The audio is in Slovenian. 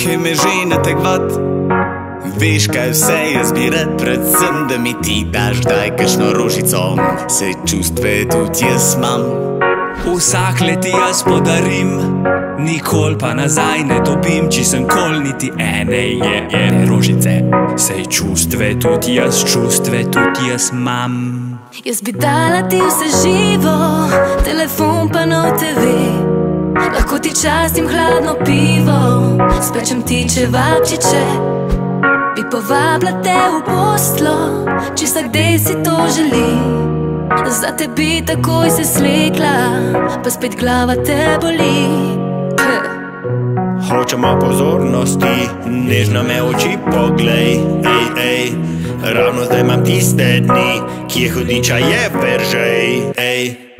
ki me že nategvat. Veš, kaj vse jaz bi rad, predvsem, da mi ti daš daj kakšno rožico. Se čustve tudi jaz imam. Vsak let jaz podarim, nikol pa nazaj ne dobim, če sem kol niti ene rožice. Sej čustve tudi jaz imam. Jaz bi dala ti vse živo, telefon pa nov TV. Lahko ti častim hladno pivo, spečem ti čevapčiče. Bi povabila te v poslo, če vsakdej si to želi. Zate bi takoj se slekla, pa spet glava te boli. Hočem pozornosti, nežno me oči poglej. Ravno zdaj imam tiste dni, kje hudiča je veržej.